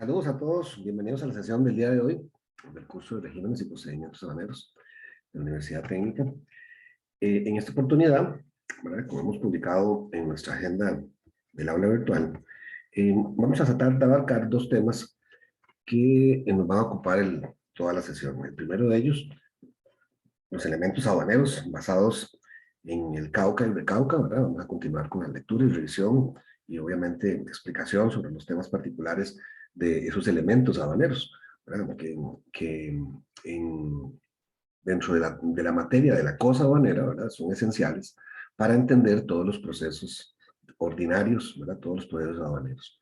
Saludos a todos, bienvenidos a la sesión del día de hoy del curso de regímenes y procedimientos aduaneros de la Universidad Técnica. En esta oportunidad, ¿verdad? Como hemos publicado en nuestra agenda del aula virtual, vamos a tratar de abarcar dos temas que nos van a ocupar toda la sesión. El primero de ellos, los elementos aduaneros basados en el Cauca y el Recauca, ¿verdad? Vamos a continuar con la lectura y revisión y obviamente explicación sobre los temas particulares de esos elementos aduaneros, ¿verdad? Dentro de la materia de la cosa aduanera, ¿verdad? Son esenciales para entender todos los procesos ordinarios, ¿verdad? Todos los procesos aduaneros.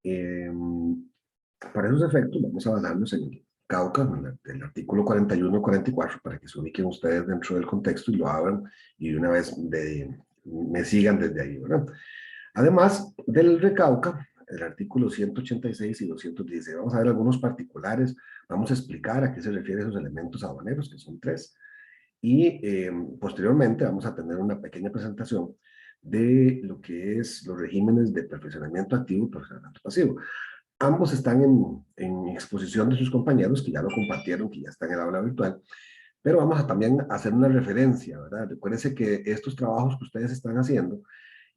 Eh, para esos efectos, vamos a basarnos en el Cauca, en el artículo 41 y 44, para que se ubiquen ustedes dentro del contexto y lo abran y de una vez me sigan desde ahí, ¿verdad? Además del Recauca, el artículo 186 y 216, vamos a ver algunos particulares, vamos a explicar a qué se refieren esos elementos aduaneros, que son tres, y posteriormente vamos a tener una pequeña presentación de lo que es los regímenes de perfeccionamiento activo y perfeccionamiento pasivo. Ambos están en exposición de sus compañeros, que ya lo compartieron, que ya están en el aula virtual, pero vamos a también hacer una referencia, ¿verdad? Recuérdense que estos trabajos que ustedes están haciendo,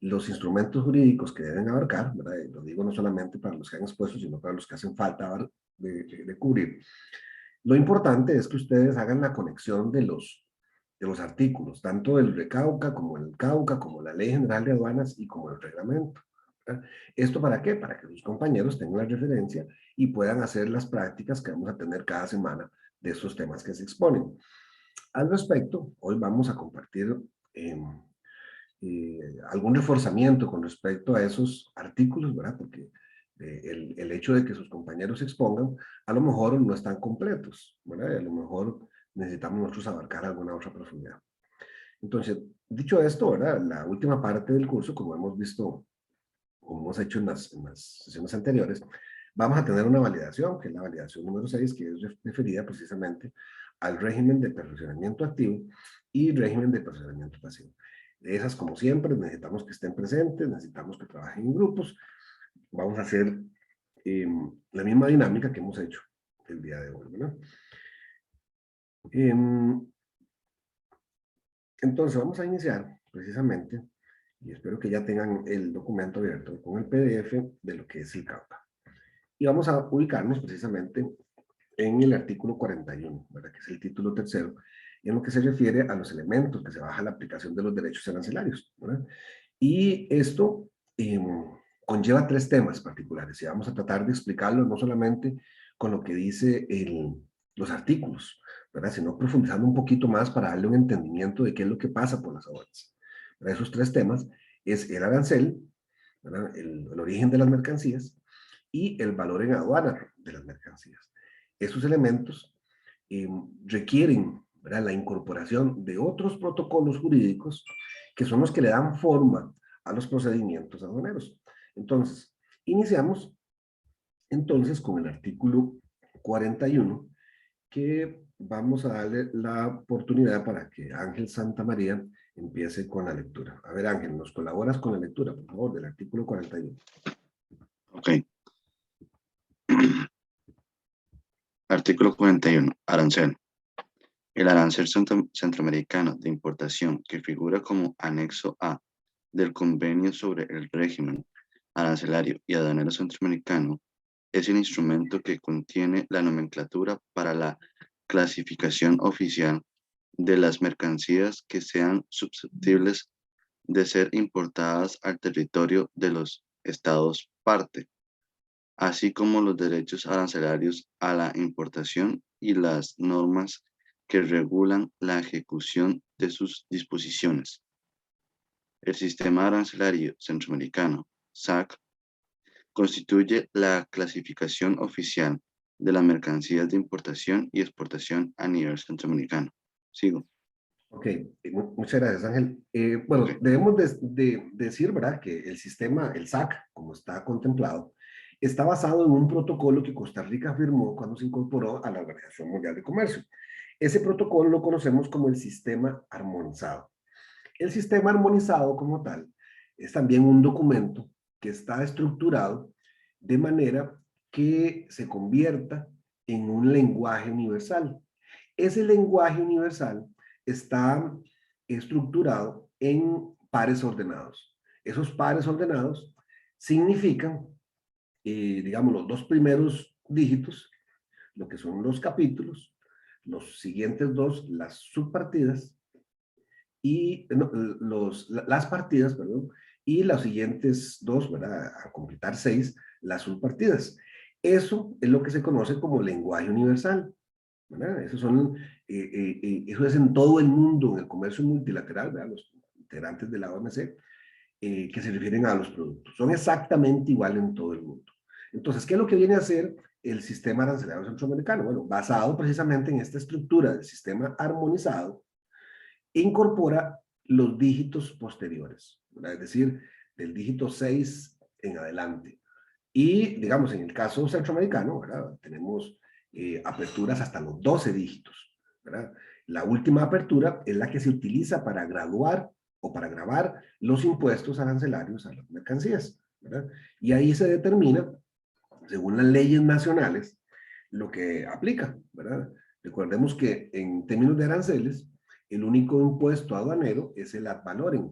los instrumentos jurídicos que deben abarcar, ¿verdad? Y lo digo no solamente para los que han expuesto, sino para los que hacen falta de cubrir. Lo importante es que ustedes hagan la conexión de los artículos, tanto del Recauca como el Cauca, como la Ley General de Aduanas y como el reglamento. ¿Verdad? ¿Esto para qué? Para que sus compañeros tengan la referencia y puedan hacer las prácticas que vamos a tener cada semana de estos temas que se exponen. Al respecto, hoy vamos a compartir eh, algún reforzamiento con respecto a esos artículos, ¿verdad? Porque el hecho de que sus compañeros se expongan, a lo mejor no están completos, ¿verdad? Y a lo mejor necesitamos nosotros abarcar alguna otra profundidad. Entonces, dicho esto, ¿verdad? La última parte del curso, como hemos visto, como hemos hecho en las sesiones anteriores, vamos a tener una validación, que es la validación número 6, que es referida precisamente al régimen de perfeccionamiento activo y régimen de perfeccionamiento pasivo. Esas, como siempre, necesitamos que estén presentes, necesitamos que trabajen en grupos. Vamos a hacer la misma dinámica que hemos hecho el día de hoy, ¿verdad? Eh, entonces, vamos a iniciar precisamente, y espero que ya tengan el documento abierto con el PDF de lo que es el CAUCA. Y vamos a ubicarnos precisamente en el artículo 41, ¿verdad? Que es el título tercero, en lo que se refiere a los elementos que se baja la aplicación de los derechos arancelarios, ¿verdad? Y esto conlleva tres temas particulares y vamos a tratar de explicarlo no solamente con lo que dice los artículos, ¿verdad? Sino profundizando un poquito más para darle un entendimiento de qué es lo que pasa por las aduanas. ¿Verdad? Esos tres temas es el arancel, ¿verdad? El origen de las mercancías y el valor en aduana de las mercancías. Esos elementos requieren, ¿verdad?, la incorporación de otros protocolos jurídicos que son los que le dan forma a los procedimientos aduaneros. Entonces, iniciamos entonces con el artículo 41, que vamos a darle la oportunidad para que Ángel Santamaría empiece con la lectura. A ver, Ángel, ¿nos colaboras con la lectura, por favor, del artículo 41? Ok. Artículo 41. Arancel. El arancel centroamericano de importación que figura como anexo A del Convenio sobre el régimen arancelario y aduanero centroamericano es el instrumento que contiene la nomenclatura para la clasificación oficial de las mercancías que sean susceptibles de ser importadas al territorio de los estados parte, así como los derechos arancelarios a la importación y las normas que regulan la ejecución de sus disposiciones. El sistema arancelario centroamericano, SAC, constituye la clasificación oficial de las mercancías de importación y exportación a nivel centroamericano. Sigo. Ok, muchas gracias, Ángel. Bueno, Okay. debemos de decir, ¿verdad?, que el sistema, el SAC, como está contemplado, está basado en un protocolo que Costa Rica firmó cuando se incorporó a la Organización Mundial de Comercio. Ese protocolo lo conocemos como el sistema armonizado. El sistema armonizado como tal es también un documento que está estructurado de manera que se convierta en un lenguaje universal. Ese lenguaje universal está estructurado en pares ordenados. Esos pares ordenados significan, digamos, los dos primeros dígitos, lo que son los capítulos, los siguientes dos, las subpartidas, y no, las partidas, perdón, y los siguientes dos, ¿verdad? A completar 6, las subpartidas. Eso es lo que se conoce como lenguaje universal, ¿verdad? Eso es en todo el mundo, en el comercio multilateral, ¿verdad? Los integrantes de la OMC, que se refieren a los productos. Son exactamente igual en todo el mundo. Entonces, ¿qué es lo que viene a hacer el sistema arancelario centroamericano? Bueno, basado precisamente en esta estructura del sistema armonizado, incorpora los dígitos posteriores, ¿verdad? Es decir, del dígito 6 en adelante. Y, digamos, en el caso centroamericano, ¿verdad? Tenemos aperturas hasta los 12 dígitos, ¿verdad? La última apertura es la que se utiliza para graduar o para gravar los impuestos arancelarios a las mercancías, ¿verdad? Y ahí se determina, según las leyes nacionales, lo que aplica, ¿verdad? Recordemos que en términos de aranceles, el único impuesto aduanero es el ad valorem,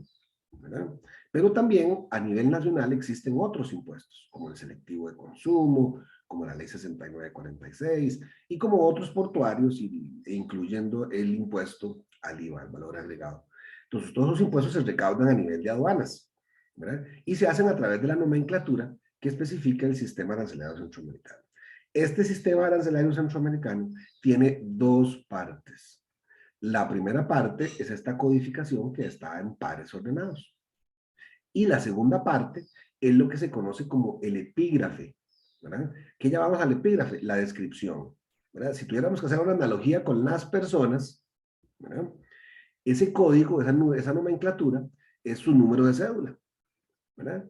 ¿verdad? Pero también a nivel nacional existen otros impuestos, como el selectivo de consumo, como la ley 6946, y como otros portuarios, incluyendo el impuesto al IVA, al valor agregado. Entonces, todos los impuestos se recaudan a nivel de aduanas, ¿verdad? Y se hacen a través de la nomenclatura que especifica el sistema arancelario centroamericano. Este sistema arancelario centroamericano tiene dos partes. La primera parte es esta codificación que está en pares ordenados. Y la segunda parte es lo que se conoce como el epígrafe, ¿verdad? ¿Qué llamamos al epígrafe? La descripción, ¿verdad? Si tuviéramos que hacer una analogía con las personas, ¿verdad? Ese código, esa nomenclatura, es su número de cédula, ¿verdad?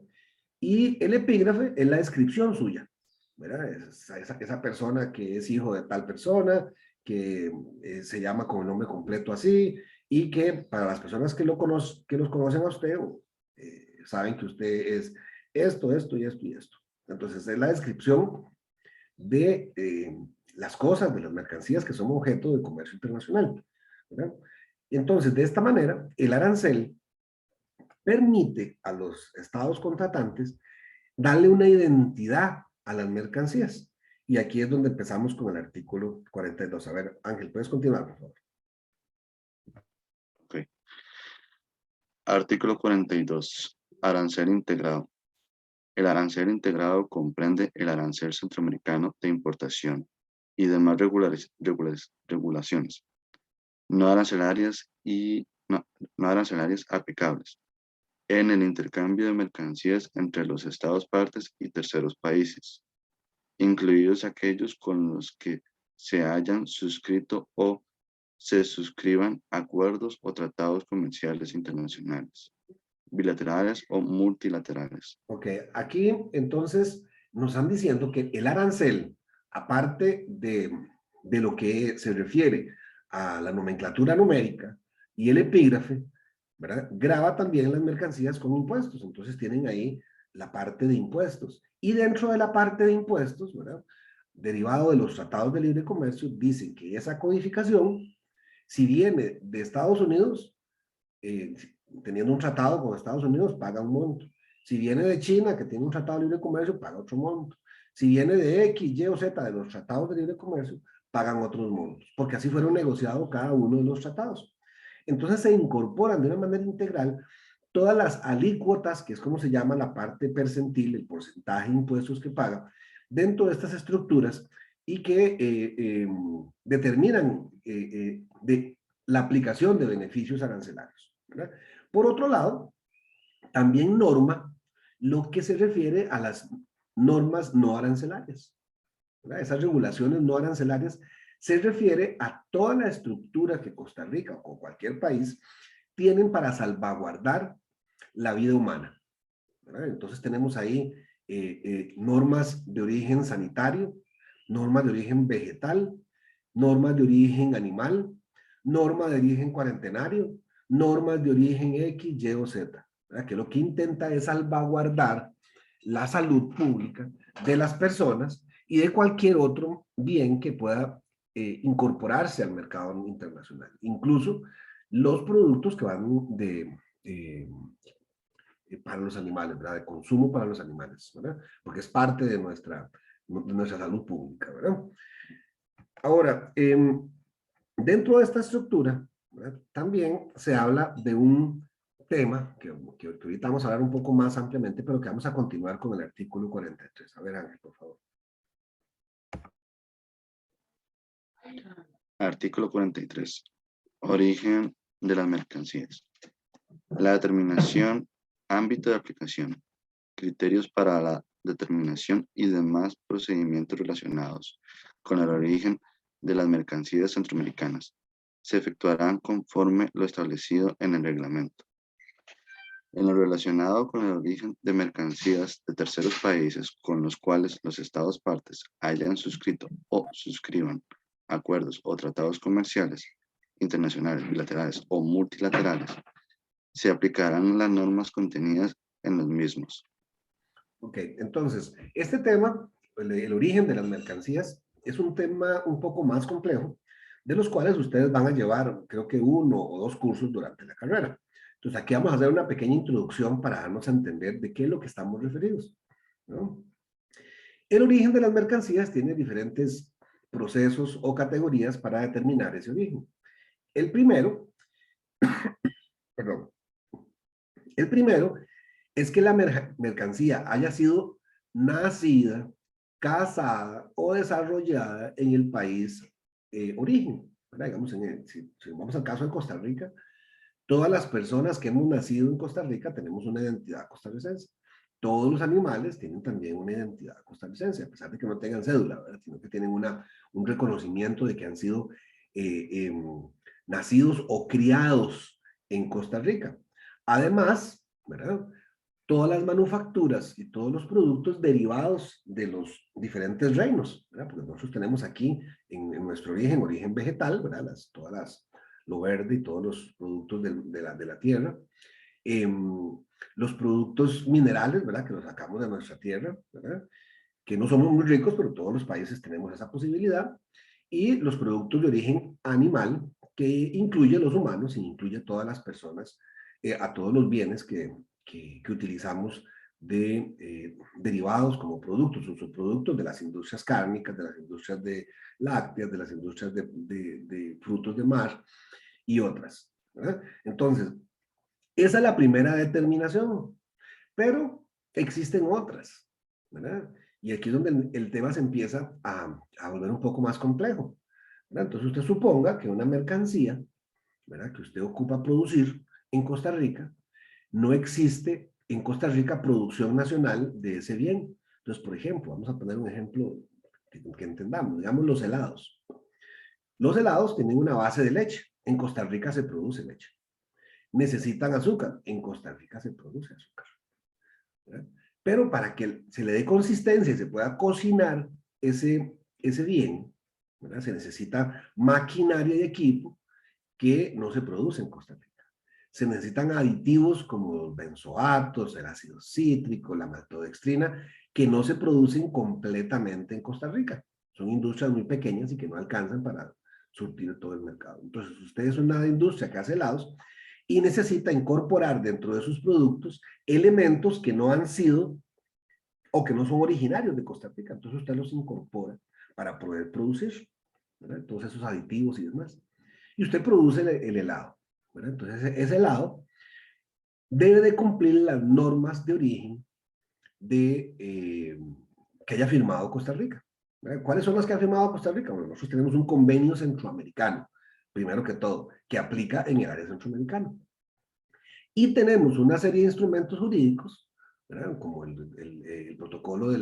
Y el epígrafe es la descripción suya, ¿verdad? Esa persona que es hijo de tal persona, que se llama con el nombre completo así, y que para las personas que los conocen a usted, saben que usted es esto, esto y esto y esto. Entonces es la descripción de las cosas, de las mercancías que son objeto de comercio internacional, ¿verdad? Y entonces, de esta manera, el arancel permite a los estados contratantes darle una identidad a las mercancías. Y aquí es donde empezamos con el artículo 42. A ver, Ángel, ¿puedes continuar, por favor? Ok. Artículo 42. Arancel integrado. El arancel integrado comprende el arancel centroamericano de importación y demás regulaciones no arancelarias y no arancelarias aplicables en el intercambio de mercancías entre los estados partes y terceros países, incluidos aquellos con los que se hayan suscrito o se suscriban acuerdos o tratados comerciales internacionales, bilaterales o multilaterales. Ok, aquí entonces nos están diciendo que el arancel, aparte de lo que se refiere a la nomenclatura numérica y el epígrafe, ¿verdad? Graba también las mercancías con impuestos. Entonces tienen ahí la parte de impuestos. Y dentro de la parte de impuestos, ¿verdad? Derivado de los tratados de libre comercio, dicen que esa codificación, si viene de Estados Unidos, eh, teniendo un tratado con Estados Unidos, paga un monto. Si viene de China, que tiene un tratado de libre comercio, paga otro monto. Si viene de X, Y o Z de los tratados de libre comercio, pagan otros montos, porque así fueron negociados cada uno de los tratados. Entonces se incorporan de una manera integral todas las alícuotas, que es como se llama la parte percentil, el porcentaje de impuestos que paga, dentro de estas estructuras y que determinan de la aplicación de beneficios arancelarios, ¿verdad? Por otro lado, también norma lo que se refiere a las normas no arancelarias, ¿verdad? Esas regulaciones no arancelarias se refiere a toda la estructura que Costa Rica o cualquier país tienen para salvaguardar la vida humana, ¿verdad? Entonces tenemos ahí normas de origen sanitario, normas de origen vegetal, normas de origen animal, normas de origen cuarentenario, normas de origen X, Y o Z, ¿verdad? Que lo que intenta es salvaguardar la salud pública de las personas y de cualquier otro bien que pueda incorporarse al mercado internacional. Incluso los productos que van para los animales, ¿verdad? De consumo para los animales, ¿verdad? Porque es parte de nuestra salud pública, ¿verdad? Ahora, dentro de esta estructura, ¿verdad? También se habla de un tema que ahorita vamos a hablar un poco más ampliamente, pero que vamos a continuar con el artículo 43. A ver, Ángel, por favor. Artículo 43. Origen de las mercancías. La determinación, ámbito de aplicación, criterios para la determinación y demás procedimientos relacionados con el origen de las mercancías centroamericanas se efectuarán conforme lo establecido en el reglamento. En lo relacionado con el origen de mercancías de terceros países con los cuales los Estados partes hayan suscrito o suscriban acuerdos o tratados comerciales internacionales, bilaterales o multilaterales, se aplicarán las normas contenidas en los mismos. Ok, entonces, este tema, el origen de las mercancías, es un tema un poco más complejo, de los cuales ustedes van a llevar, creo que 1 o 2 cursos durante la carrera. Entonces, aquí vamos a hacer una pequeña introducción para darnos a entender de qué es lo que estamos referidos, ¿no? El origen de las mercancías tiene diferentes procesos o categorías para determinar ese origen. El primero, perdón, el primero es que la mercancía haya sido nacida, casada o desarrollada en el país origen. Digamos, si vamos al caso de Costa Rica, todas las personas que hemos nacido en Costa Rica tenemos una identidad costarricense. Todos los animales tienen también una identidad costarricense, a pesar de que no tengan cédula, ¿verdad? Sino que tienen un reconocimiento de que han sido nacidos o criados en Costa Rica. Además, ¿verdad? Todas las manufacturas y todos los productos derivados de los diferentes reinos, ¿verdad? Porque nosotros tenemos aquí en nuestro origen vegetal, ¿verdad? Lo verde y todos los productos de la tierra, los productos minerales, ¿verdad? Que los sacamos de nuestra tierra, ¿verdad? Que no somos muy ricos, pero todos los países tenemos esa posibilidad, y los productos de origen animal, que incluye a los humanos y incluye a todas las personas, a todos los bienes que utilizamos derivados como productos o subproductos de las industrias cárnicas, de las industrias de lácteas, de las industrias de frutos de mar y otras, ¿verdad? Entonces, esa es la primera determinación, pero existen otras, ¿verdad? Y aquí es donde el tema se empieza a volver un poco más complejo, ¿verdad? Entonces usted suponga que una mercancía, ¿verdad?, que usted ocupa producir en Costa Rica, no existe en Costa Rica producción nacional de ese bien. Entonces, por ejemplo, vamos a poner un ejemplo que entendamos, digamos los helados. Los helados tienen una base de leche. En Costa Rica se produce leche. Necesitan azúcar. En Costa Rica se produce azúcar, ¿verdad? Pero para que se le dé consistencia y se pueda cocinar ese bien, ¿verdad?, se necesita maquinaria y equipo que no se produce en Costa Rica. Se necesitan aditivos como los benzoatos, el ácido cítrico, la maltodextrina, que no se producen completamente en Costa Rica. Son industrias muy pequeñas y que no alcanzan para surtir todo el mercado. Entonces, usted es una industria que hace helados y necesita incorporar dentro de sus productos elementos que no han sido o que no son originarios de Costa Rica. Entonces usted los incorpora para poder producir, ¿verdad?, todos esos aditivos y demás. Y usted produce el helado, ¿verdad? Entonces ese helado debe de cumplir las normas de origen que haya firmado Costa Rica, ¿verdad? ¿Cuáles son las que ha firmado Costa Rica? Bueno, nosotros tenemos un convenio centroamericano, primero que todo, que aplica en el área centroamericana. Y tenemos una serie de instrumentos jurídicos, ¿verdad?, como el protocolo de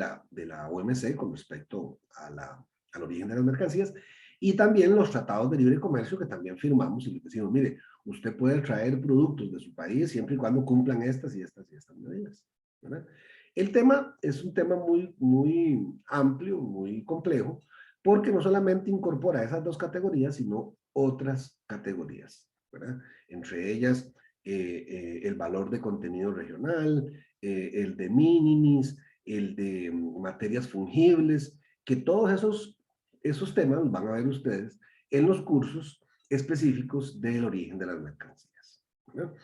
la OMC con respecto al origen de las mercancías, y también los tratados de libre comercio que también firmamos y le decimos, mire, usted puede traer productos de su país siempre y cuando cumplan estas y estas y estas medidas, ¿verdad? El tema es un tema muy, muy amplio, muy complejo, porque no solamente incorpora esas dos categorías, sino otras categorías, ¿verdad? Entre ellas, el valor de contenido regional, el de minimis, el de materias fungibles, que todos esos temas los van a ver ustedes en los cursos específicos del origen de las mercancías. ¿No?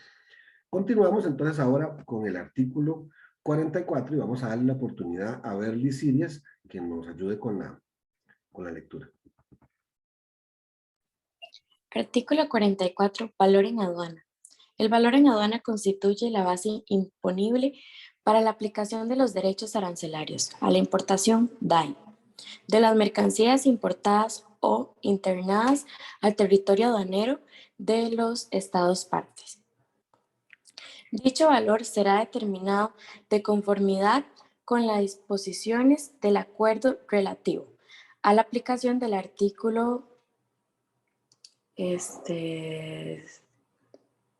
Continuamos entonces ahora con el artículo 44 y vamos a darle la oportunidad a Berly Sirias que nos ayude con la lectura. Artículo 44. Valor en aduana. El valor en aduana constituye la base imponible para la aplicación de los derechos arancelarios a la importación DAI, de las mercancías importadas o internadas al territorio aduanero de los Estados partes. Dicho valor será determinado de conformidad con las disposiciones del acuerdo relativo a la aplicación del artículo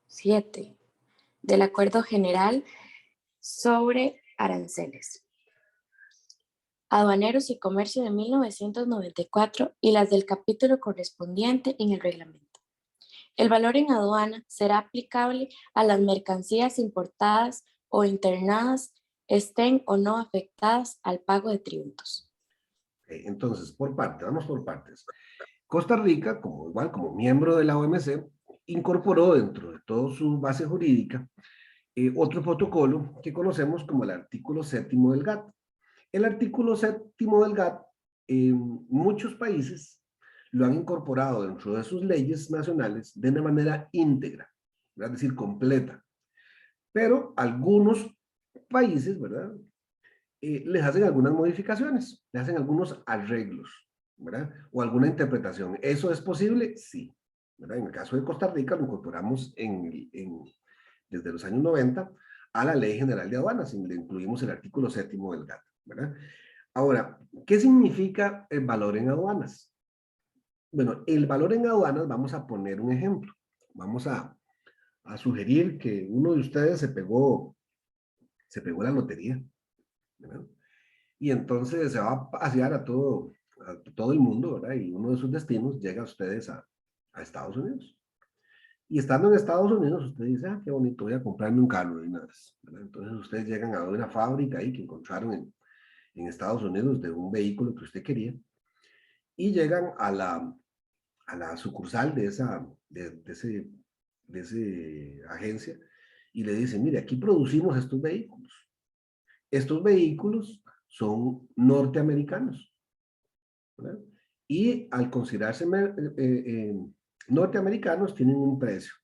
7 del Acuerdo General sobre Aranceles, Aduaneros y Comercio de 1994 y las del capítulo correspondiente en el reglamento. El valor en aduana será aplicable a las mercancías importadas o internadas, estén o no afectadas al pago de tributos. Entonces, vamos por partes. Costa Rica, igual como miembro de la OMC, incorporó dentro de toda su base jurídica otro protocolo que conocemos como el artículo 7º del GATT. El artículo 7º del GATT, muchos países lo han incorporado dentro de sus leyes nacionales de una manera íntegra, es decir, completa. Pero algunos países, ¿verdad? Les hacen algunas modificaciones, les hacen algunos arreglos, ¿verdad? O alguna interpretación. ¿Eso es posible? Sí. ¿Verdad? En el caso de Costa Rica lo incorporamos desde los años 90 a la Ley General de Aduanas y le incluimos el artículo 7º del GATT, ¿verdad? Ahora, ¿qué significa el valor en aduanas? Bueno, el valor en aduanas, vamos a poner un ejemplo. Vamos a sugerir que uno de ustedes se pegó la lotería, ¿verdad? Y entonces se va a pasear a todo el mundo, ¿verdad? Y uno de sus destinos llega a ustedes a Estados Unidos. Y estando en Estados Unidos, usted dice, ah, qué bonito, voy a comprarme un carro de una vez, ¿verdad? Entonces ustedes llegan a una fábrica ahí que encontraron en Estados Unidos de un vehículo que usted quería y llegan a la sucursal de esa agencia y le dicen, mire, aquí producimos estos vehículos. Estos vehículos son norteamericanos, ¿verdad? Y al considerarse norteamericanos tienen un precio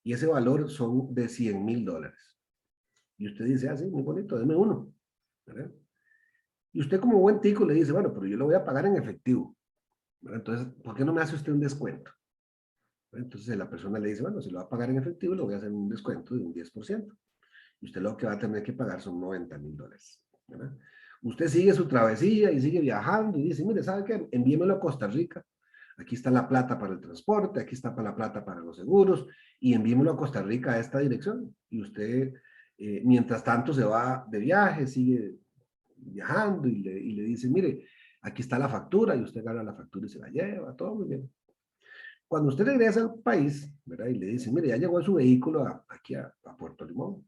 y ese valor son de $100,000. Y usted dice, ah, sí, muy bonito, deme uno, ¿verdad? Y usted como buen tico le dice, bueno, pero yo lo voy a pagar en efectivo, ¿verdad? Entonces, ¿por qué no me hace usted un descuento? Entonces la persona le dice, bueno, si lo va a pagar en efectivo, le voy a hacer un descuento de un 10%. Y usted lo que va a tener que pagar son $90,000, ¿verdad? Usted sigue su travesía y sigue viajando y dice, mire, ¿sabe qué? Envíemelo a Costa Rica. Aquí está la plata para el transporte, aquí está la plata para los seguros y envíemelo a Costa Rica a esta dirección. Y usted, mientras tanto, se va de viaje, sigue viajando y le dice, mire, aquí está la factura y usted agarra la factura y se la lleva, todo muy bien. Cuando usted regresa al país, ¿verdad? Y le dice, mire, ya llegó su vehículo aquí a Puerto Limón.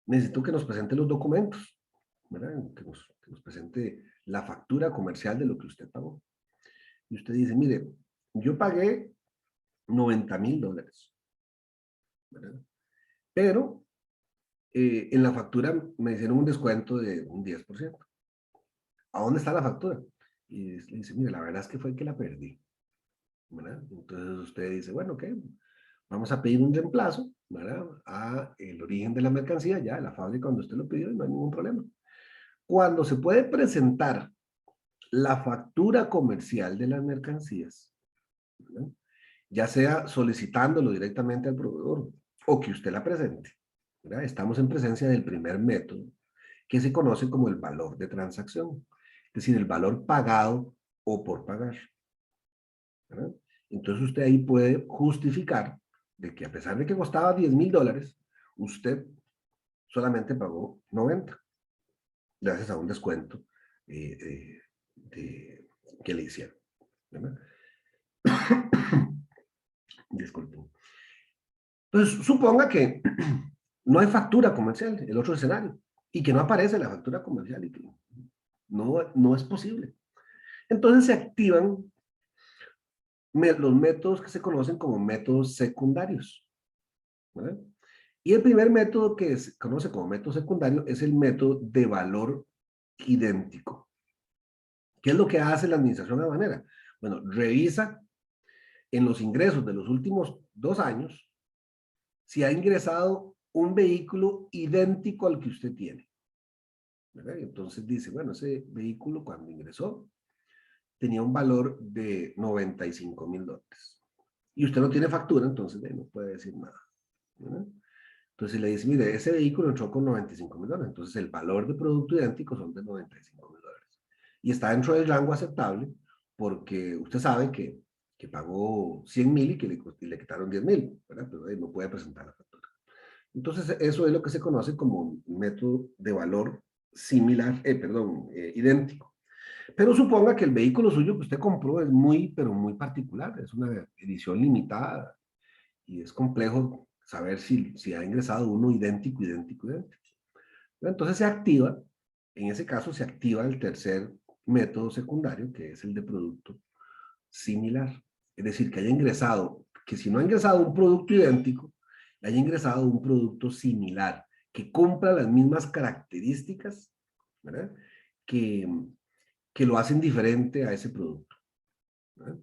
Necesito que nos presente los documentos, ¿verdad? Que nos presente la factura comercial de lo que usted pagó. Y usted dice, mire, yo pagué $90,000, ¿verdad? Pero en la factura me hicieron un descuento de un 10%. ¿A dónde está la factura? Y le dice, mire, la verdad es que fue que la perdí, ¿verdad? Entonces usted dice, bueno, ok, vamos a pedir un reemplazo, ¿verdad? A el origen de la mercancía, ya, la fábrica donde usted lo pidió, y no hay ningún problema. Cuando se puede presentar la factura comercial de las mercancías, ¿verdad? Ya sea solicitándolo directamente al proveedor o que usted la presente, ¿verdad? Estamos en presencia del primer método que se conoce como el valor de transacción, es decir, el valor pagado o por pagar, ¿verdad? Entonces usted ahí puede justificar de que a pesar de que costaba $10,000, usted solamente pagó 90, gracias a un descuento que le hicieron, ¿verdad? Disculpen. Entonces, suponga que no hay factura comercial, el otro escenario, y que no aparece la factura comercial y que no es posible. Entonces se activan los métodos que se conocen como métodos secundarios, ¿verdad? Y el primer método que se conoce como método secundario es el método de valor idéntico. ¿Qué es lo que hace la administración aduanera? Bueno, revisa en los ingresos de los últimos 2 años si ha ingresado un vehículo idéntico al que usted tiene, ¿verdad? Y entonces dice, bueno, ese vehículo cuando ingresó tenía un valor de $95,000. Y usted no tiene factura, entonces no puede decir nada, ¿verdad? Entonces le dice, mire, ese vehículo entró con $95,000, entonces el valor de producto idéntico son de $95,000. Y está dentro del rango aceptable porque usted sabe que pagó 100,000 y que le quitaron 10,000, ¿verdad? Pero no puede presentar la factura. Entonces eso es lo que se conoce como un método de valor similar, idéntico. Pero suponga que el vehículo suyo que usted compró es pero muy particular, es una edición limitada y es complejo saber si ha ingresado uno idéntico. Entonces se activa, en ese caso se activa el tercer método secundario, que es el de producto similar. Es decir, que si no ha ingresado un producto idéntico, haya ingresado un producto similar, que cumpla las mismas características, ¿verdad? Que, que lo hacen diferente a ese producto, ¿verdad?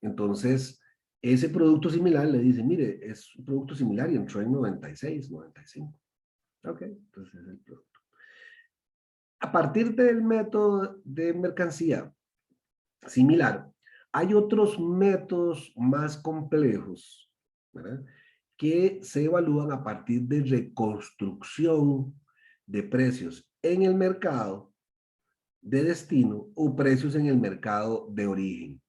Entonces, ese producto similar le dice, mire, es un producto similar y entró en 96, 95. Ok, entonces es el producto. A partir del método de mercancía similar, hay otros métodos más complejos, ¿verdad? Que se evalúan a partir de reconstrucción de precios en el mercado de destino o precios en el mercado de origen,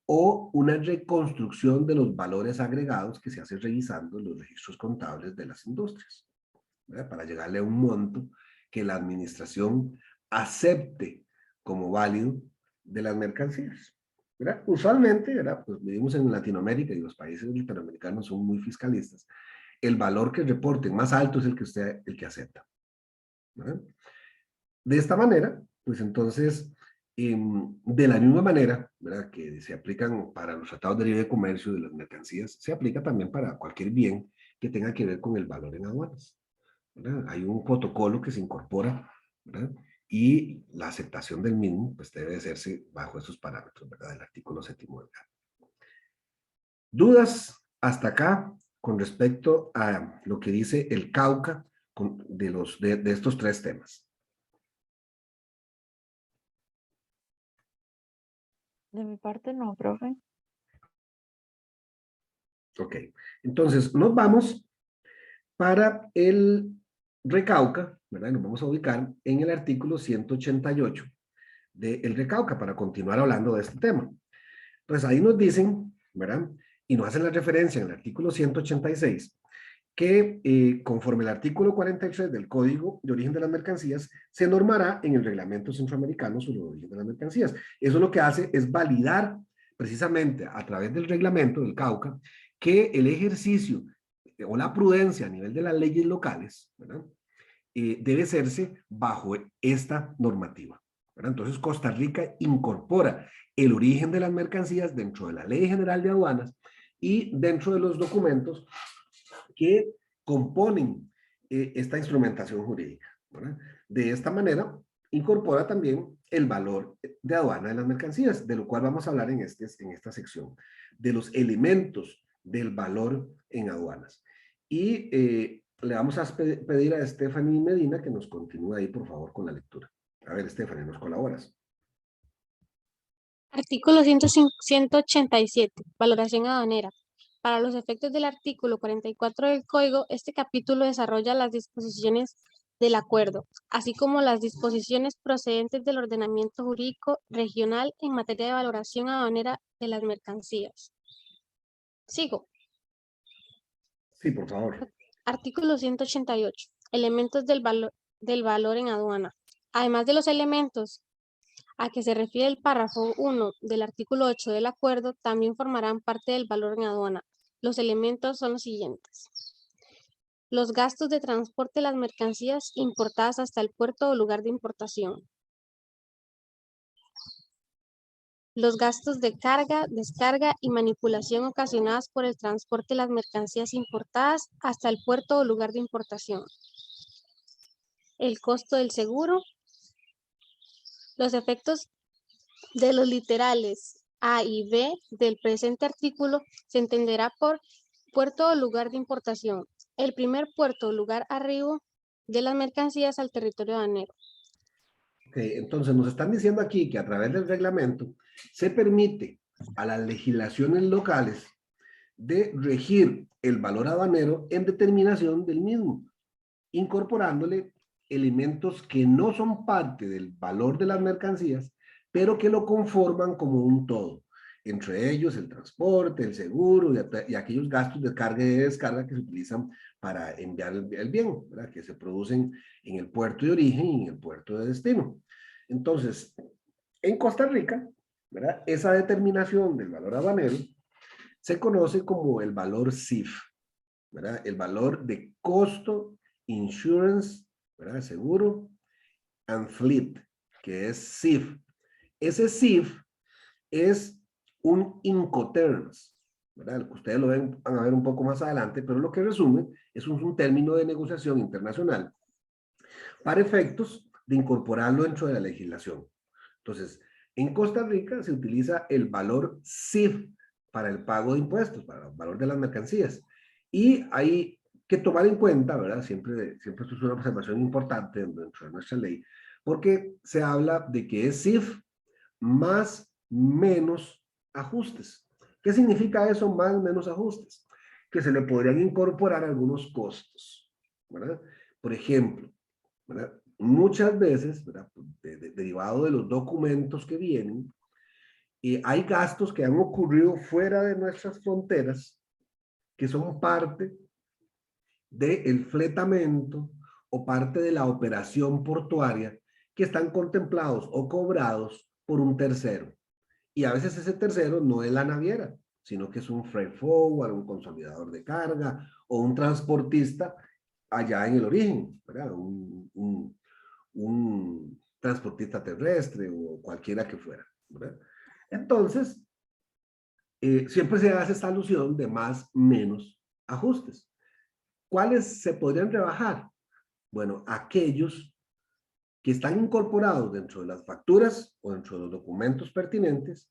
o una reconstrucción de los valores agregados que se hace revisando los registros contables de las industrias, ¿verdad? Para llegarle a un monto que la administración acepte como válido de las mercancías, ¿verdad? Usualmente, ¿verdad? Pues vivimos en Latinoamérica y los países latinoamericanos son muy fiscalistas. El valor que reporten más alto es el que acepta, ¿verdad? De esta manera, pues entonces, de la misma manera, ¿verdad? Que se aplican para los tratados de libre comercio de las mercancías, se aplica también para cualquier bien que tenga que ver con el valor en aduanas, ¿verdad? Hay un protocolo que se incorpora, ¿verdad? Y la aceptación del mismo, pues debe hacerse bajo esos parámetros, ¿verdad? Del artículo 7º del GATT. ¿Dudas hasta acá con respecto a lo que dice el Cauca de estos 3 temas? De mi parte no, profe. Ok, entonces nos vamos para el Recauca, ¿verdad? Nos vamos a ubicar en el artículo 188 del Recauca para continuar hablando de este tema. Entonces ahí nos dicen, ¿verdad? Y nos hacen la referencia en el artículo 186 que conforme el artículo 43 del Código de Origen de las Mercancías se normará en el Reglamento Centroamericano sobre el origen de las mercancías. Eso lo que hace es validar precisamente a través del reglamento del Cauca que el ejercicio o la prudencia a nivel de las leyes locales, ¿verdad? Debe hacerse bajo esta normativa, ¿verdad? Entonces Costa Rica incorpora el origen de las mercancías dentro de la Ley General de Aduanas y dentro de los documentos que componen esta instrumentación jurídica, ¿verdad? De esta manera, incorpora también el valor de aduana de las mercancías, de lo cual vamos a hablar en esta sección, de los elementos del valor en aduanas. Y le vamos a pedir a Stephanie Medina que nos continúe ahí, por favor, con la lectura. A ver, Stephanie, ¿nos colaboras? Artículo 187. Valoración aduanera. Para los efectos del artículo 44 del Código, este capítulo desarrolla las disposiciones del acuerdo, así como las disposiciones procedentes del ordenamiento jurídico regional en materia de valoración aduanera de las mercancías. Sigo. Sí, por favor. Artículo 188. Elementos del valor en aduana. Además de los elementos a que se refiere el párrafo 1 del artículo 8 del acuerdo, también formarán parte del valor en aduana. Los elementos son los siguientes: los gastos de transporte de las mercancías importadas hasta el puerto o lugar de importación, los gastos de carga, descarga y manipulación ocasionadas por el transporte de las mercancías importadas hasta el puerto o lugar de importación, el costo del seguro, los efectos de los literales A y B del presente artículo se entenderá por puerto o lugar de importación, el primer puerto o lugar arribo de las mercancías al territorio aduanero. Okay, entonces nos están diciendo aquí que a través del reglamento se permite a las legislaciones locales de regir el valor aduanero en determinación del mismo, incorporándole elementos que no son parte del valor de las mercancías, pero que lo conforman como un todo. Entre ellos el transporte, el seguro y aquellos gastos de carga y de descarga que se utilizan para enviar el bien, ¿verdad? Que se producen en el puerto de origen y en el puerto de destino. Entonces, en Costa Rica, ¿verdad? Esa determinación del valor aduanero se conoce como el valor CIF, ¿verdad? El valor de costo, insurance, ¿verdad? Seguro, and fleet, que es CIF. Ese CIF es un Incoterms, ¿verdad? Ustedes lo van a ver un poco más adelante, pero lo que resume es un término de negociación internacional para efectos de incorporarlo dentro de la legislación. Entonces, en Costa Rica se utiliza el valor CIF para el pago de impuestos, para el valor de las mercancías. Y hay que tomar en cuenta, ¿verdad? Siempre esto es una observación importante dentro de nuestra ley, porque se habla de que es CIF más menos ajustes. ¿Qué significa eso, más menos ajustes? Que se le podrían incorporar algunos costos, ¿verdad? Por ejemplo, ¿verdad? Muchas veces, ¿verdad? Derivado de los documentos que vienen, hay gastos que han ocurrido fuera de nuestras fronteras que son parte del fletamento o parte de la operación portuaria que están contemplados o cobrados por un tercero. Y a veces ese tercero no es la naviera, sino que es un freight forward, un consolidador de carga o un transportista allá en el origen, ¿verdad? Un transportista terrestre o cualquiera que fuera, ¿verdad? Entonces, siempre se hace esta alusión de más, menos ajustes. ¿Cuáles se podrían rebajar? Bueno, aquellos que están incorporados dentro de las facturas o dentro de los documentos pertinentes,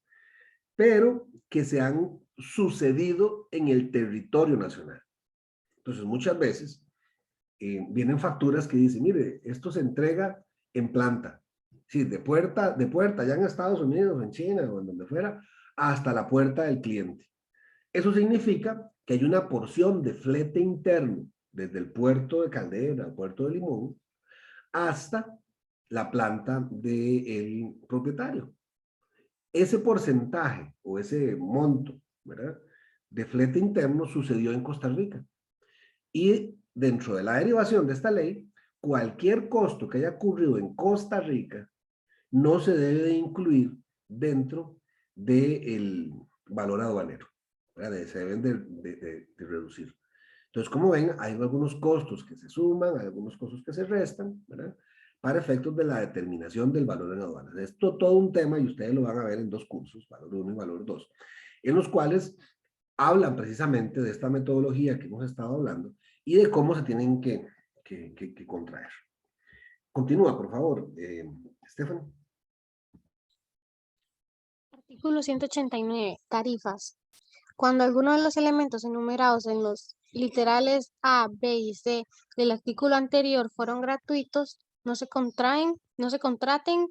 pero que se han sucedido en el territorio nacional. Entonces, muchas veces vienen facturas que dicen, mire, esto se entrega en planta. Sí, de puerta, ya en Estados Unidos, en China o en donde fuera, hasta la puerta del cliente. Eso significa que hay una porción de flete interno desde el puerto de Caldera, el puerto de Limón, hasta la planta del propietario. Ese porcentaje o ese monto, ¿verdad?, de flete interno sucedió en Costa Rica. Y dentro de la derivación de esta ley, cualquier costo que haya ocurrido en Costa Rica no se debe de incluir dentro del valor aduanero, ¿verdad? Se deben de reducir. Entonces, como ven, hay algunos costos que se suman, hay algunos costos que se restan, ¿verdad?, para efectos de la determinación del valor en aduanas. Esto todo un tema y ustedes lo van a ver en dos cursos, valor 1 y valor 2, en los cuales hablan precisamente de esta metodología que hemos estado hablando y de cómo se tienen que contraer. Continúa, por favor, Estefan. Artículo 189. Tarifas. Cuando alguno de los elementos enumerados en los literales A, B y C del artículo anterior fueron gratuitos, no se contraten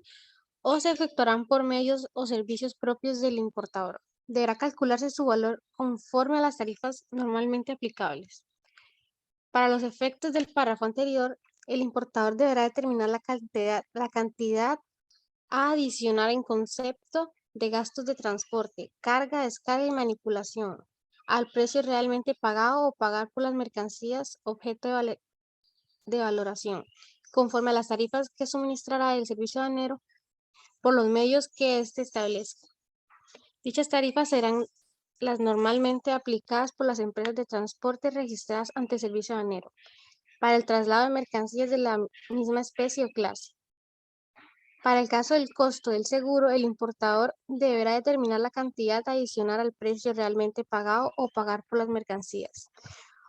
o se efectuarán por medios o servicios propios del importador. Deberá calcularse su valor conforme a las tarifas normalmente aplicables. Para los efectos del párrafo anterior, el importador deberá determinar la cantidad a adicionar en concepto de gastos de transporte, carga, descarga y manipulación, al precio realmente pagado o pagar por las mercancías objeto de valoración, conforme a las tarifas que suministrará el servicio aduanero por los medios que éste establezca. Dichas tarifas serán las normalmente aplicadas por las empresas de transporte registradas ante el servicio aduanero para el traslado de mercancías de la misma especie o clase. Para el caso del costo del seguro, el importador deberá determinar la cantidad adicional al precio realmente pagado o pagar por las mercancías.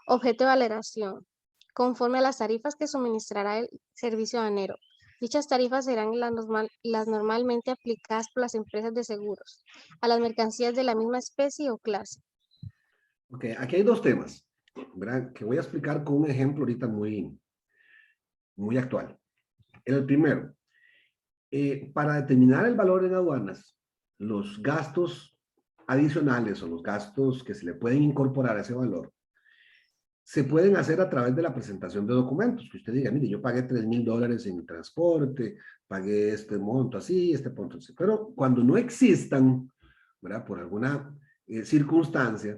Objeto de valoración. Conforme a las tarifas que suministrará el servicio aduanero. Dichas tarifas serán las normalmente aplicadas por las empresas de seguros a las mercancías de la misma especie o clase. Ok, aquí hay dos temas, ¿verdad? Que voy a explicar con un ejemplo ahorita muy actual. El primero, para determinar el valor en aduanas, los gastos adicionales o los gastos que se le pueden incorporar a ese valor se pueden hacer a través de la presentación de documentos, que usted diga, mire, yo pagué $3,000 en transporte, pagué este monto así, este monto así, pero cuando no existan, ¿verdad? Por alguna circunstancia,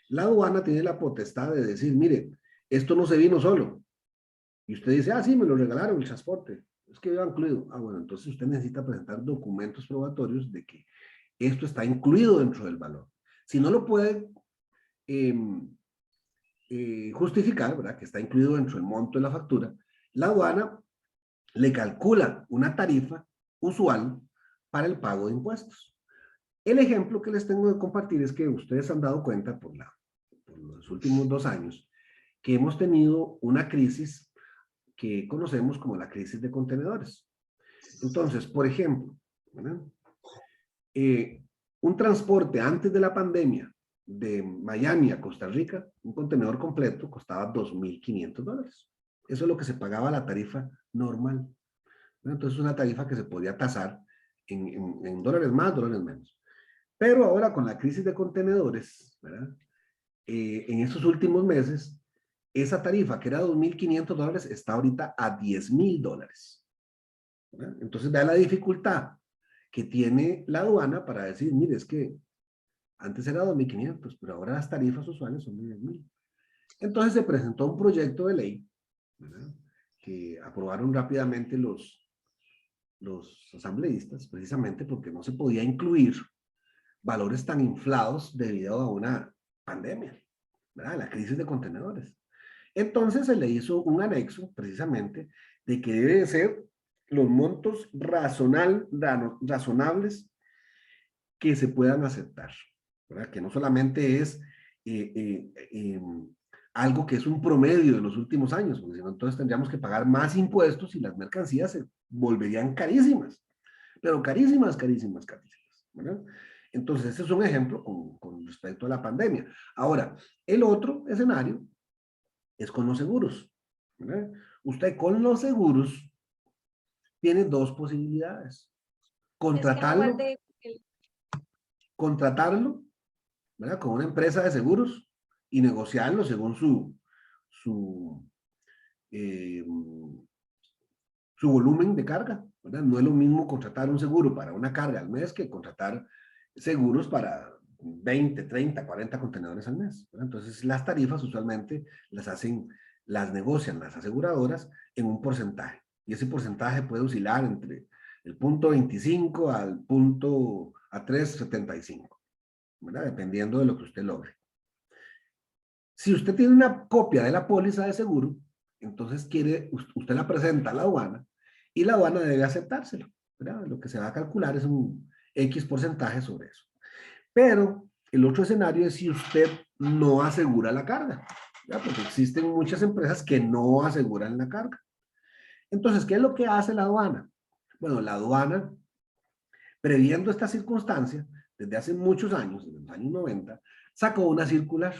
la aduana tiene la potestad de decir, mire, esto no se vino solo, y usted dice, ah, sí, me lo regalaron el transporte, es que iba incluido. Ah, bueno, entonces usted necesita presentar documentos probatorios de que esto está incluido dentro del valor. Si no lo puede justificar, ¿verdad? Que está incluido dentro del monto de la factura, la aduana le calcula una tarifa usual para el pago de impuestos. El ejemplo que les tengo de compartir es que ustedes han dado cuenta por los últimos 2 años que hemos tenido una crisis que conocemos como la crisis de contenedores. Entonces, por ejemplo, ¿verdad? Un transporte antes de la pandemia de Miami a Costa Rica, un contenedor completo costaba $2,500. Eso es lo que se pagaba la tarifa normal. Entonces, es una tarifa que se podía tasar en dólares más, dólares menos. Pero ahora con la crisis de contenedores, ¿verdad? En estos últimos meses, esa tarifa que era $2,500 está ahorita a $10,000. Entonces, vea la dificultad que tiene la aduana para decir, mire, es que antes era 2,500, pero ahora las tarifas usuales son de 10,000. Entonces se presentó un proyecto de ley, ¿verdad? Que aprobaron rápidamente los asambleístas, precisamente porque no se podía incluir valores tan inflados debido a una pandemia, ¿verdad? La crisis de contenedores. Entonces se le hizo un anexo, precisamente, de que deben ser los montos razonables que se puedan aceptar, ¿verdad? Que no solamente es algo que es un promedio de los últimos años, porque si no, entonces tendríamos que pagar más impuestos y las mercancías se volverían carísimas, pero carísimas, carísimas, carísimas, ¿verdad? Entonces, ese es un ejemplo con respecto a la pandemia. Ahora, el otro escenario es con los seguros, ¿verdad? Usted con los seguros tiene dos posibilidades. Contratarlo, contratarlo, ¿verdad? Con una empresa de seguros y negociarlo según su volumen de carga, ¿verdad? No es lo mismo contratar un seguro para una carga al mes que contratar seguros para 20, 30, 40 contenedores al mes, ¿verdad? Entonces, las tarifas usualmente las negocian las aseguradoras en un porcentaje. Y ese porcentaje puede oscilar entre el 0.25 al 3.75, ¿verdad? Dependiendo de lo que usted logre. Si usted tiene una copia de la póliza de seguro, entonces usted la presenta a la aduana y la aduana debe aceptárselo, ¿verdad? Lo que se va a calcular es un X porcentaje sobre eso. Pero el otro escenario es si usted no asegura la carga, ¿verdad? Porque existen muchas empresas que no aseguran la carga. Entonces, ¿qué es lo que hace la aduana? Bueno, la aduana, previendo esta circunstancia, desde hace muchos años, desde los años 90, sacó una circular.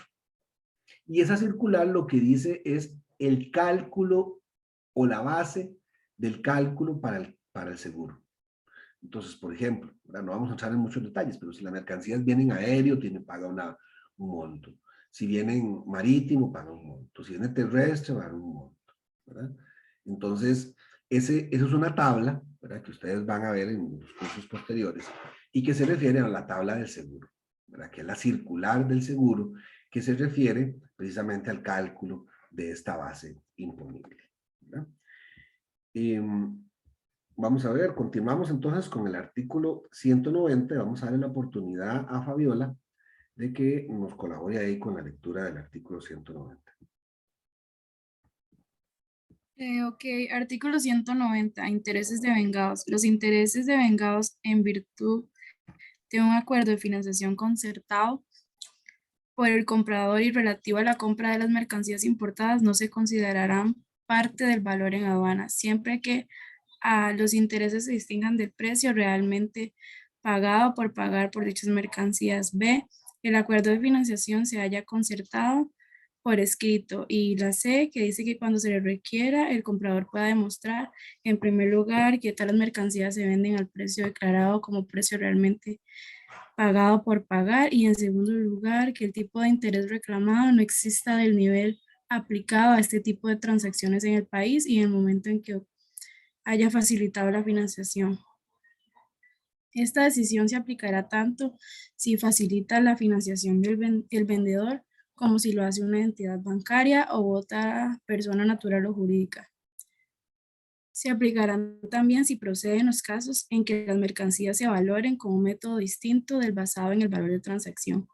Y esa circular lo que dice es el cálculo o la base del cálculo para el seguro. Entonces, por ejemplo, no vamos a entrar en muchos detalles, pero si las mercancías vienen aéreo, paga un monto. Si vienen marítimo, paga un monto. Si viene terrestre, paga un monto, ¿verdad? Entonces, eso es una tabla, ¿verdad? Que ustedes van a ver en los cursos posteriores y que se refiere a la tabla del seguro, ¿verdad? Que es la circular del seguro, que se refiere precisamente al cálculo de esta base imponible, ¿verdad? Vamos a ver, continuamos entonces con el artículo 190. Vamos a darle la oportunidad a Fabiola de que nos colabore ahí con la lectura del artículo 190. Ok, artículo 190, intereses devengados. Los intereses devengados en virtud de un acuerdo de financiación concertado por el comprador y relativo a la compra de las mercancías importadas no se considerarán parte del valor en aduana, siempre que los intereses se distingan del precio realmente pagado por pagar por dichas mercancías. B, el acuerdo de financiación se haya concertado por escrito. Y la C, que dice que cuando se le requiera, el comprador pueda demostrar, en primer lugar, que tales mercancías se venden al precio declarado como precio realmente pagado por pagar, y en segundo lugar, que el tipo de interés reclamado no exista del nivel aplicado a este tipo de transacciones en el país y en el momento en que haya facilitado la financiación. Esta decisión se aplicará tanto si facilita la financiación del vendedor como si lo hace una entidad bancaria o otra persona natural o jurídica. Se aplicarán también si proceden los casos en que las mercancías se valoren con un método distinto del basado en el valor de transacción.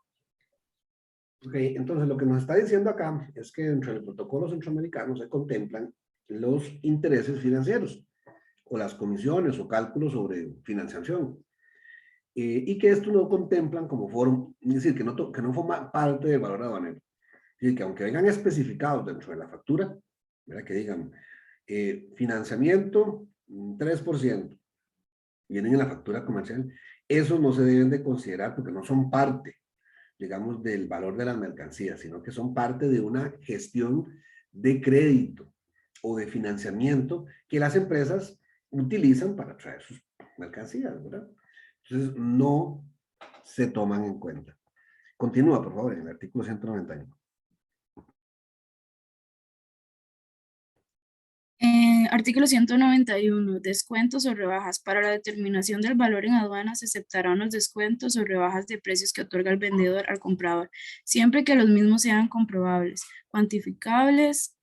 Ok, entonces lo que nos está diciendo acá es que dentro del protocolo centroamericano se contemplan los intereses financieros o las comisiones o cálculos sobre financiación. Y que esto lo contemplan como forma, es decir, que no forma parte del valor aduanero. Es decir, que aunque vengan especificados dentro de la factura, ¿verdad? Que digan financiamiento 3%, vienen en la factura comercial, esos no se deben de considerar porque no son parte, digamos, del valor de las mercancías, sino que son parte de una gestión de crédito o de financiamiento que las empresas utilizan para traer sus mercancías, ¿verdad? Entonces, no se toman en cuenta. Continúa, por favor, en el artículo 191. Artículo 191. Descuentos o rebajas. Para la determinación del valor en aduana se aceptarán los descuentos o rebajas de precios que otorga el vendedor al comprador, siempre que los mismos sean comprobables, cuantificables,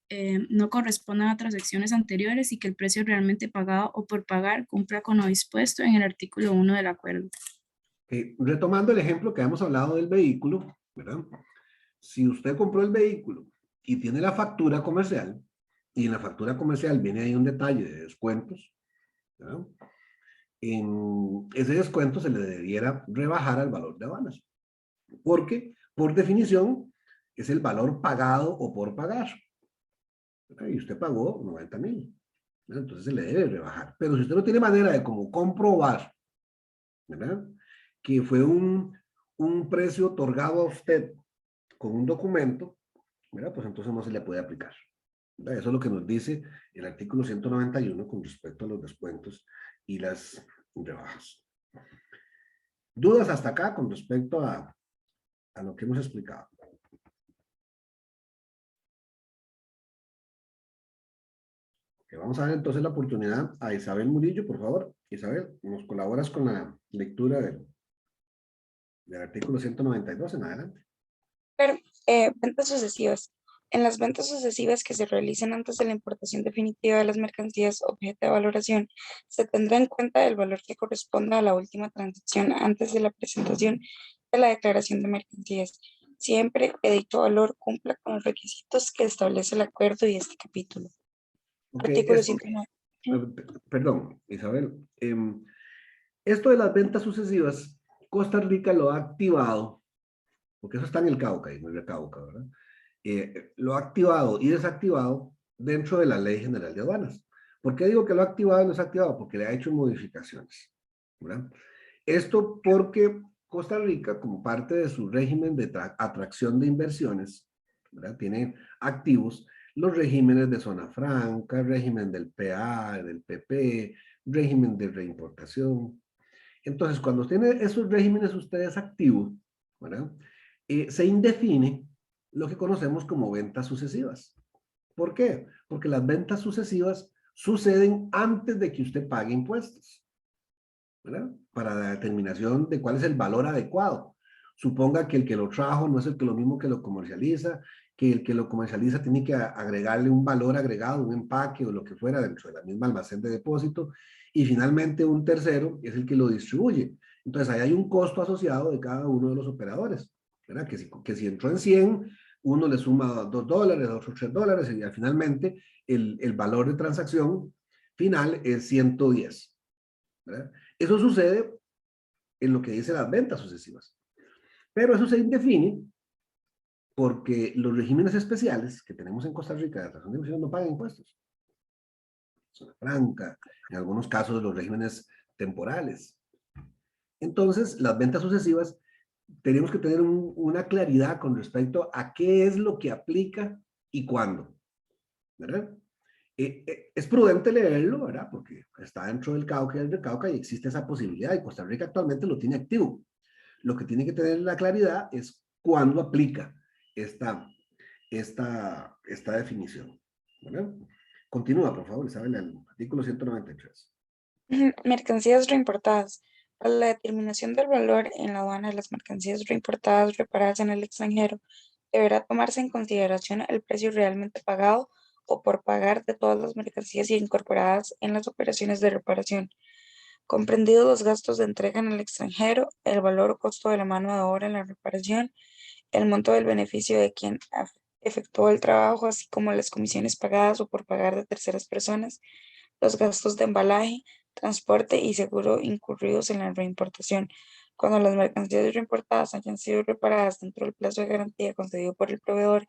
no correspondan a transacciones anteriores y que el precio realmente pagado o por pagar cumpla con lo dispuesto en el artículo 1 del acuerdo. Retomando el ejemplo que hemos hablado del vehículo, ¿verdad? Si usted compró el vehículo y tiene la factura comercial, y en la factura comercial viene ahí un detalle de descuentos, ¿verdad? En ese descuento se le debiera rebajar al valor de aduanas, porque por definición es el valor pagado o por pagar, ¿verdad? Y usted pagó 90,000, ¿verdad? Entonces se le debe rebajar. Pero si usted no tiene manera de como comprobar, ¿verdad? Que fue un precio otorgado a usted con un documento, ¿verdad? Pues entonces no se le puede aplicar. ¿Verdad? Eso es lo que nos dice el artículo 191 con respecto a los descuentos y las rebajas. ¿Dudas hasta acá con respecto a lo que hemos explicado? Okay, vamos a dar entonces la oportunidad a Isabel Murillo, por favor. Isabel, ¿nos colaboras con la lectura del artículo 192 en adelante? Pero, ventas sucesivas. En las ventas sucesivas que se realicen antes de la importación definitiva de las mercancías objeto de valoración, se tendrá en cuenta el valor que corresponda a la última transacción antes de la presentación de la declaración de mercancías, siempre que dicho valor cumpla con los requisitos que establece el acuerdo y este capítulo. Ok, Artículo 109. perdón, Isabel. Esto de las ventas sucesivas, Costa Rica lo ha activado, porque eso está en el Cauca, y no en el Cauca, ¿verdad? Lo ha activado y desactivado dentro de la Ley General de Aduanas. ¿Por qué digo que lo ha activado y desactivado? Porque le ha hecho modificaciones, ¿verdad? Esto porque Costa Rica, como parte de su régimen de atracción de inversiones, ¿verdad? Tiene activos los regímenes de zona franca, régimen del PA, del PP, régimen de reimportación. Entonces, cuando tiene esos regímenes ustedes activos, ¿verdad? Se indefine lo que conocemos como ventas sucesivas. ¿Por qué? Porque las ventas sucesivas suceden antes de que usted pague impuestos, ¿verdad? Para la determinación de cuál es el valor adecuado. Suponga que el que lo trajo no es el que lo mismo que lo comercializa, que el que lo comercializa tiene que agregarle un valor agregado, un empaque o lo que fuera dentro de la misma almacén de depósito, y finalmente un tercero es el que lo distribuye. Entonces ahí hay un costo asociado de cada uno de los operadores, ¿verdad? Que si entró en 100, uno le suma $2, otro $3, y finalmente el valor de transacción final es 110. ¿Verdad? Eso sucede en lo que dice las ventas sucesivas. Pero eso se indefine porque los regímenes especiales que tenemos en Costa Rica de atracción de inversión no pagan impuestos. Zona franca, en algunos casos los regímenes temporales. Entonces, las ventas sucesivas tenemos que tener una claridad con respecto a qué es lo que aplica y cuándo. ¿Verdad? Es prudente leerlo, ¿verdad? Porque está dentro del Cauca y del Recauca y existe esa posibilidad y Costa Rica actualmente lo tiene activo. Lo que tiene que tener la claridad es cuándo aplica esta definición. ¿Verdad? Continúa, por favor, Isabel, el artículo 193. Mercancías reimportadas. Para la determinación del valor en la aduana de las mercancías reimportadas reparadas en el extranjero, deberá tomarse en consideración el precio realmente pagado o por pagar de todas las mercancías incorporadas en las operaciones de reparación, comprendidos los gastos de entrega en el extranjero, el valor o costo de la mano de obra en la reparación, el monto del beneficio de quien efectuó el trabajo, así como las comisiones pagadas o por pagar de terceras personas, los gastos de embalaje, transporte y seguro incurridos en la reimportación. Cuando las mercancías reimportadas hayan sido reparadas dentro del plazo de garantía concedido por el proveedor,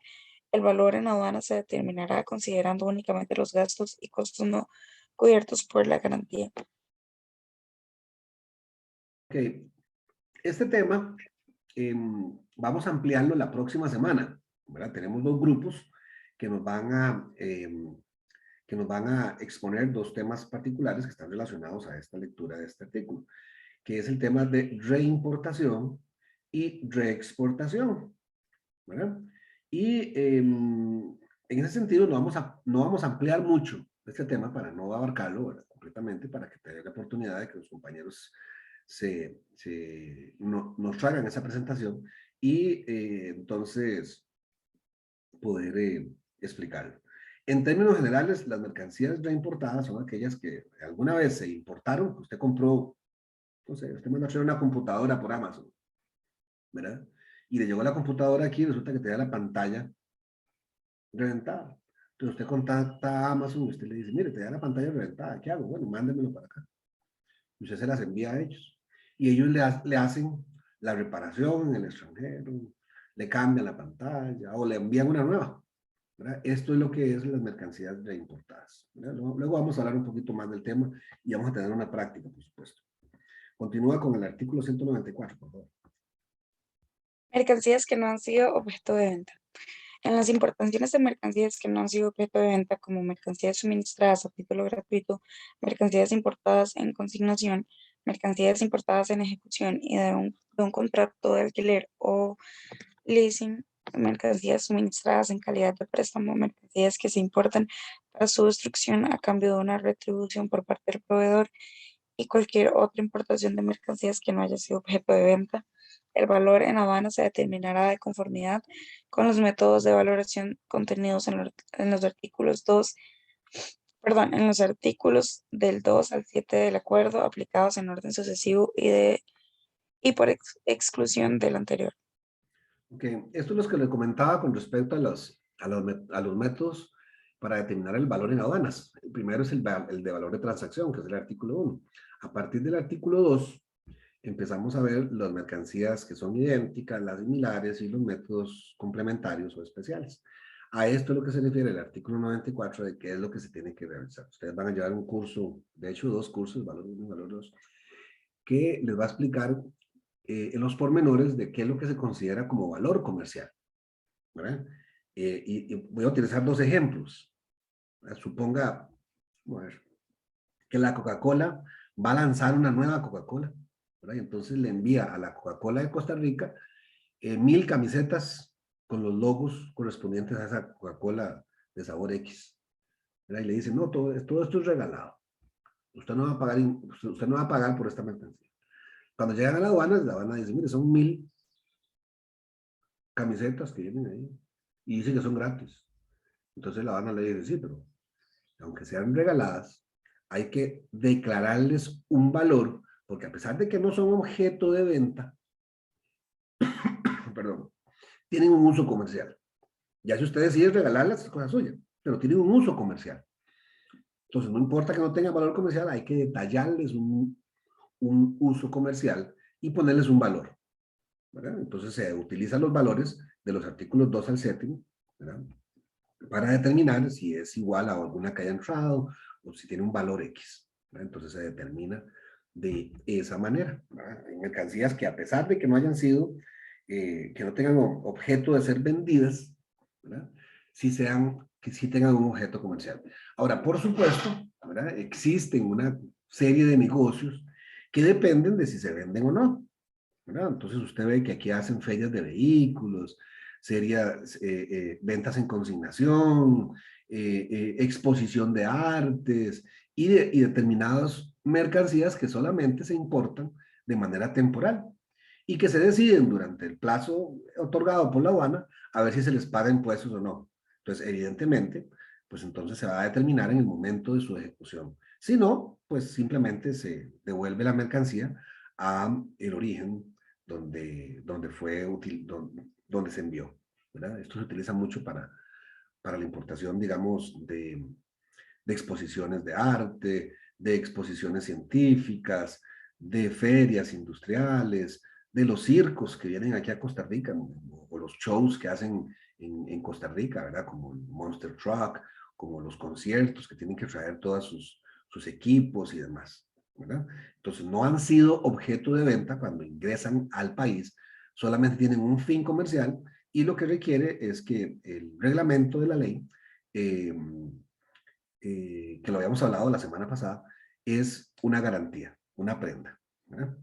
el valor en aduana se determinará considerando únicamente los gastos y costos no cubiertos por la garantía. Ok, este tema vamos a ampliarlo la próxima semana, ¿verdad? Tenemos dos grupos que nos van a exponer dos temas particulares que están relacionados a esta lectura de este artículo, que es el tema de reimportación y reexportación, ¿verdad? Y en ese sentido no vamos a ampliar mucho este tema para no abarcarlo, ¿verdad? Completamente, para que tenga la oportunidad de que los compañeros nos traigan esa presentación y entonces poder explicarlo. En términos generales, las mercancías reimportadas son aquellas que alguna vez se importaron. Usted compró, no sé, usted mandó a traer una computadora por Amazon, ¿verdad? Y le llegó la computadora aquí y resulta que tenía la pantalla reventada. Entonces usted contacta a Amazon y usted le dice, mire, tenía la pantalla reventada, ¿qué hago? Bueno, mándemelo para acá. Y usted se las envía a ellos. Y ellos le hacen la reparación en el extranjero, le cambian la pantalla o le envían una nueva. ¿Verdad? Esto es lo que es las mercancías reimportadas. Luego vamos a hablar un poquito más del tema y vamos a tener una práctica, por supuesto. Continúa con el artículo 194, por favor. Mercancías que no han sido objeto de venta. En las importaciones de mercancías que no han sido objeto de venta, como mercancías suministradas a título gratuito, mercancías importadas en consignación, mercancías importadas en ejecución y de un contrato de alquiler o leasing, mercancías suministradas en calidad de préstamo, mercancías que se importan para su destrucción a cambio de una retribución por parte del proveedor y cualquier otra importación de mercancías que no haya sido objeto de venta. El valor en aduana se determinará de conformidad con los métodos de valoración contenidos en los artículos en los artículos del 2 al 7 del acuerdo, aplicados en orden sucesivo y por exclusión del anterior. Ok, esto es lo que le comentaba con respecto a los métodos para determinar el valor en aduanas. El primero es el de valor de transacción, que es el artículo 1. A partir del artículo 2, empezamos a ver las mercancías que son idénticas, las similares y los métodos complementarios o especiales. A esto es lo que se refiere el artículo 94 de qué es lo que se tiene que realizar. Ustedes van a llevar un curso, de hecho dos cursos, valor 1 y valor 2, que les va a explicar en los pormenores de qué es lo que se considera como valor comercial. ¿Verdad? Y voy a utilizar dos ejemplos. Suponga que la Coca-Cola va a lanzar una nueva Coca-Cola. ¿Verdad? Y entonces le envía a la Coca-Cola de Costa Rica 1000 camisetas con los logos correspondientes a esa Coca-Cola de sabor X. ¿Verdad? Y le dice, no, todo esto es regalado. Usted no va a pagar por esta mercancía. Cuando llegan a la aduana dice, mire, son 1000 camisetas que vienen ahí. Y dice que son gratis. Entonces la aduana le dice, sí, pero aunque sean regaladas, hay que declararles un valor, porque a pesar de que no son objeto de venta, perdón, tienen un uso comercial. Ya si usted decide regalarlas, es cosa suya, pero tienen un uso comercial. Entonces, no importa que no tengan valor comercial, hay que detallarles un uso comercial y ponerles un valor, ¿verdad? Entonces, se utilizan los valores de los artículos 2 al 7, ¿verdad? Para determinar si es igual a alguna que haya entrado o si tiene un valor X, ¿verdad? Entonces, se determina de esa manera, ¿verdad? Hay mercancías que, a pesar de que no hayan sido, que no tengan objeto de ser vendidas, ¿verdad? Que sí tengan un objeto comercial. Ahora, por supuesto, ¿verdad? Existen una serie de negocios que dependen de si se venden o no, ¿verdad? Entonces usted ve que aquí hacen ferias de vehículos, ventas en consignación, exposición de artes y determinadas mercancías que solamente se importan de manera temporal y que se deciden durante el plazo otorgado por la aduana a ver si se les paga impuestos o no. Entonces, evidentemente, pues entonces se va a determinar en el momento de su ejecución. Si no, pues simplemente se devuelve la mercancía a el origen donde fue útil, donde se envió, ¿verdad? Esto se utiliza mucho para la importación, digamos, de exposiciones de arte, de exposiciones científicas, de ferias industriales, de los circos que vienen aquí a Costa Rica, o los shows que hacen en Costa Rica, ¿verdad? Como el Monster Truck, como los conciertos que tienen que traer todos sus equipos y demás, ¿verdad? Entonces no han sido objeto de venta cuando ingresan al país, solamente tienen un fin comercial y lo que requiere es que el reglamento de la ley que lo habíamos hablado la semana pasada, es una garantía, una prenda, ¿verdad?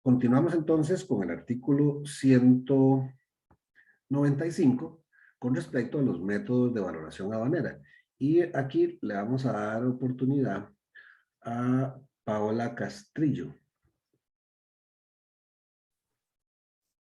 Continuamos entonces con el artículo 195 con respecto a los métodos de valoración aduanera. Y aquí le vamos a dar oportunidad a Paola Castrillo.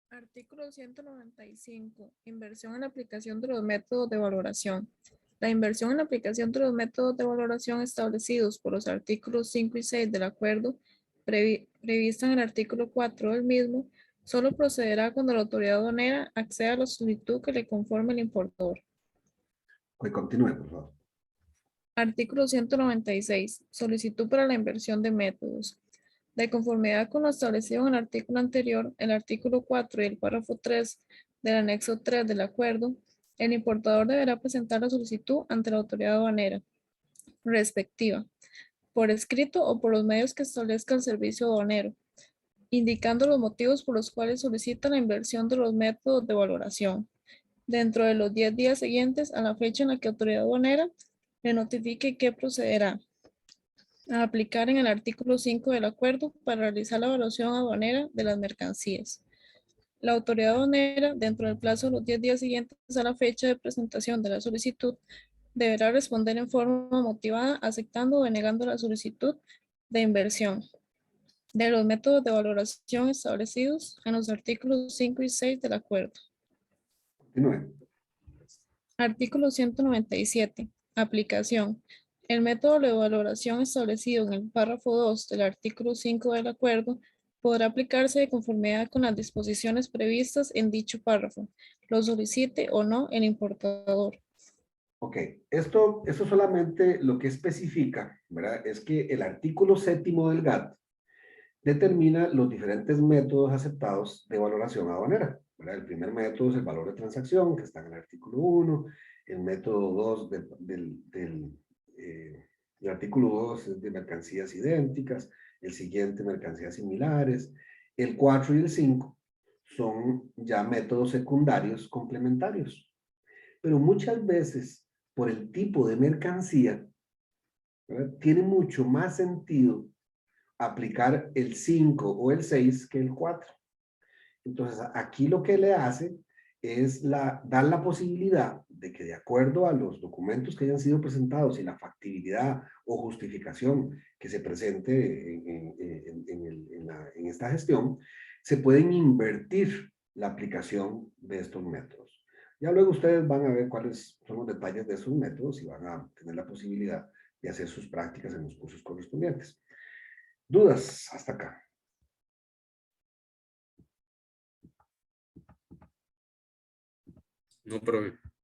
Artículo 195. Inversión en la aplicación de los métodos de valoración. La inversión en la aplicación de los métodos de valoración establecidos por los artículos 5 y 6 del acuerdo prevista en el artículo 4 del mismo, solo procederá cuando la autoridad aduanera acceda a la solicitud que le conforme el importador. Hoy continúe, por favor. Artículo 196. Solicitud para la inversión de métodos. De conformidad con lo establecido en el artículo anterior, el artículo 4 y el párrafo 3 del anexo 3 del acuerdo, el importador deberá presentar la solicitud ante la autoridad aduanera respectiva, por escrito o por los medios que establezca el servicio aduanero, indicando los motivos por los cuales solicita la inversión de los métodos de valoración, dentro de los 10 días siguientes a la fecha en la que la autoridad aduanera le notifique que procederá a aplicar en el artículo 5 del acuerdo para realizar la evaluación aduanera de las mercancías. La autoridad aduanera, dentro del plazo de los 10 días siguientes a la fecha de presentación de la solicitud, deberá responder en forma motivada, aceptando o denegando la solicitud de inversión de los métodos de valoración establecidos en los artículos 5 y 6 del acuerdo. Continúe. Artículo 197. Aplicación. El método de valoración establecido en el párrafo 2 del artículo 5 del acuerdo podrá aplicarse de conformidad con las disposiciones previstas en dicho párrafo, lo solicite o no el importador. Ok, esto solamente lo que especifica, ¿verdad? Es que el artículo 7º del GATT determina los diferentes métodos aceptados de valoración aduanera, ¿verdad? El primer método es el valor de transacción, que está en el artículo 1, el método 2 el artículo 2 es de mercancías idénticas, el siguiente mercancías similares, el 4 y el 5 son ya métodos secundarios complementarios. Pero muchas veces, por el tipo de mercancía, ¿verdad? Tiene mucho más sentido aplicar el 5 o el 6 que el 4. Entonces, aquí lo que le hace es dar la posibilidad de que de acuerdo a los documentos que hayan sido presentados y la factibilidad o justificación que se presente en esta gestión, se pueden invertir la aplicación de estos métodos. Ya luego ustedes van a ver cuáles son los detalles de esos métodos y van a tener la posibilidad de hacer sus prácticas en los cursos correspondientes. ¿Dudas hasta acá? No, profe.